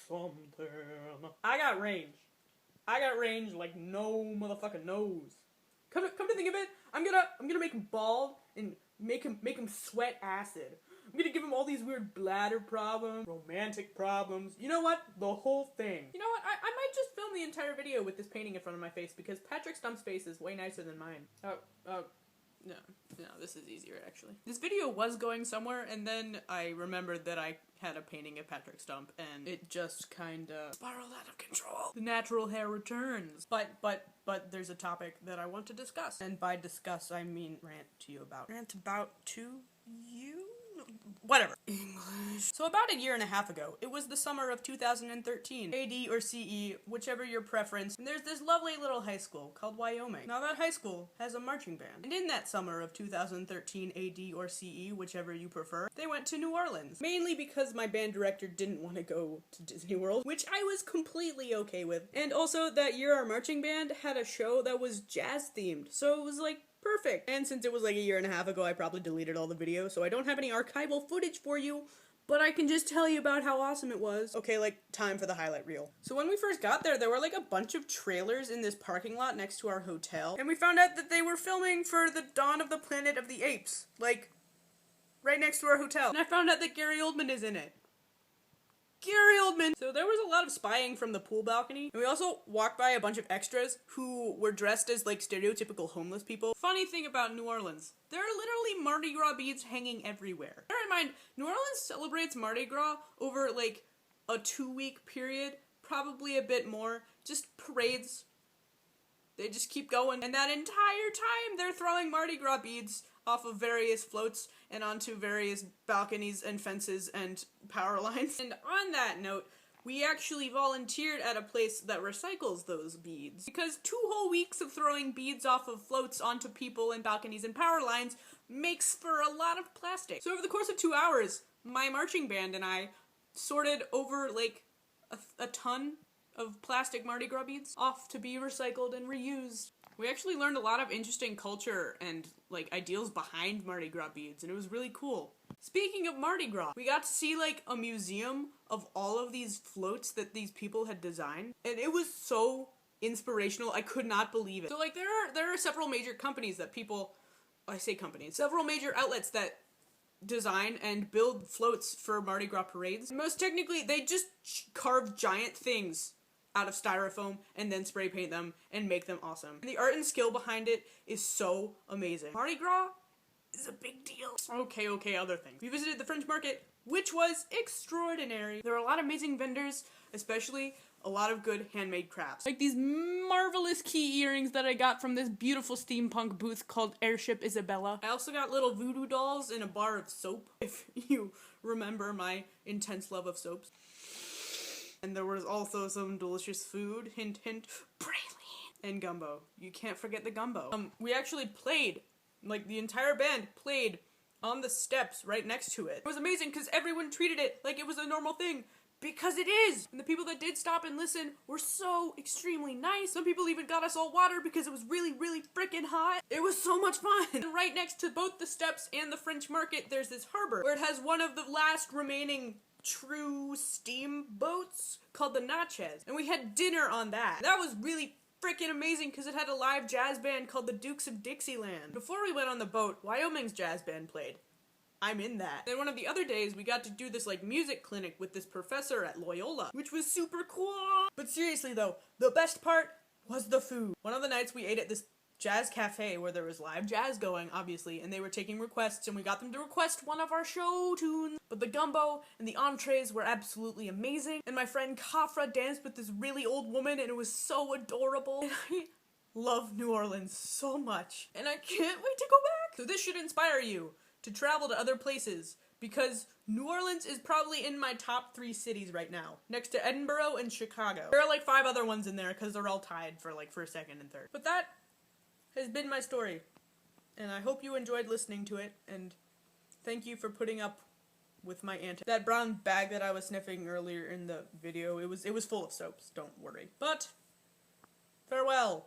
something. I got range. I got range like no motherfucker knows. Come to think of it, I'm gonna make him bald and make him sweat acid. I'm gonna give him all these weird bladder problems, romantic problems. You know what? The whole thing. You know what? I might just film the entire video with this painting in front of my face because Patrick Stump's face is way nicer than mine. No, this is easier actually. This video was going somewhere and then I remembered that I had a painting of Patrick Stump and it just kinda spiraled out of control. The natural hair returns. But there's a topic that I want to discuss. And by discuss, I mean rant to you about. Rant about to you? Whatever. English. So about a year and a half ago, it was the summer of 2013, AD or CE, whichever your preference, and there's this lovely little high school called Wyoming. Now that high school has a marching band, and in that summer of 2013, AD or CE, whichever you prefer, they went to New Orleans. Mainly because my band director didn't want to go to Disney World, which I was completely okay with. And also that year our marching band had a show that was jazz themed, so it was like perfect. And since it was like a year and a half ago, I probably deleted all the videos, so I don't have any archival footage for you, but I can just tell you about how awesome it was. Okay, like, time for the highlight reel. So when we first got there, there were like a bunch of trailers in this parking lot next to our hotel, and we found out that they were filming for the Dawn of the Planet of the Apes, like, right next to our hotel. And I found out that Gary Oldman is in it. Gary Oldman! So there was a lot of spying from the pool balcony, and we also walked by a bunch of extras who were dressed as like stereotypical homeless people. Funny thing about New Orleans, there are literally Mardi Gras beads hanging everywhere. Bear in mind, New Orleans celebrates Mardi Gras over like a 2-week period, probably a bit more, just parades. They just keep going, and that entire time they're throwing Mardi Gras beads off of various floats and onto various balconies and fences and power lines. And on that note, we actually volunteered at a place that recycles those beads. Because 2 whole weeks of throwing beads off of floats onto people and balconies and power lines makes for a lot of plastic. So over the course of 2 hours, my marching band and I sorted over like a ton of plastic Mardi Gras beads off to be recycled and reused. We actually learned a lot of interesting culture and like ideals behind Mardi Gras beads, and it was really cool. Speaking of Mardi Gras, we got to see like a museum of all of these floats that these people had designed, and it was so inspirational. I could not believe it. So like there are several major companies that several major outlets that design and build floats for Mardi Gras parades. Most technically, they just carve giant things out of styrofoam and then spray paint them and make them awesome. And the art and skill behind it is so amazing. Mardi Gras is a big deal. Okay, other things. We visited the French market, which was extraordinary. There were a lot of amazing vendors, especially a lot of good handmade crafts. Like these marvelous key earrings that I got from this beautiful steampunk booth called Airship Isabella. I also got little voodoo dolls and a bar of soap, if you remember my intense love of soaps. And there was also some delicious food, hint hint, praline, and gumbo. You can't forget the gumbo. We actually played, like the entire band played on the steps right next to it. It was amazing because everyone treated it like it was a normal thing, because it is! And the people that did stop and listen were so extremely nice. Some people even got us all water because it was really freaking hot. It was so much fun! And right next to both the steps and the French market, there's this harbor where it has one of the last remaining true steamboats called the Natchez, and we had dinner on that. That was really freaking amazing because it had a live jazz band called the Dukes of Dixieland. Before we went on the boat, Wyoming's jazz band played. I'm in that. Then one of the other days, we got to do this like music clinic with this professor at Loyola, which was super cool. But seriously though, the best part was the food. One of the nights we ate at this jazz cafe where there was live jazz going, obviously, and they were taking requests, and we got them to request one of our show tunes. But the gumbo and the entrees were absolutely amazing, and my friend Kafra danced with this really old woman, and it was so adorable. And I love New Orleans so much, and I can't wait to go back. So this should inspire you to travel to other places, because New Orleans is probably in my top 3 cities right now, next to Edinburgh and Chicago. There are like 5 other ones in there, because they're all tied for like first, second, and third. But that has been my story, and I hope you enjoyed listening to it, and thank you for putting up with my antics. That brown bag that I was sniffing earlier in the video, it was full of soaps, don't worry. But, farewell!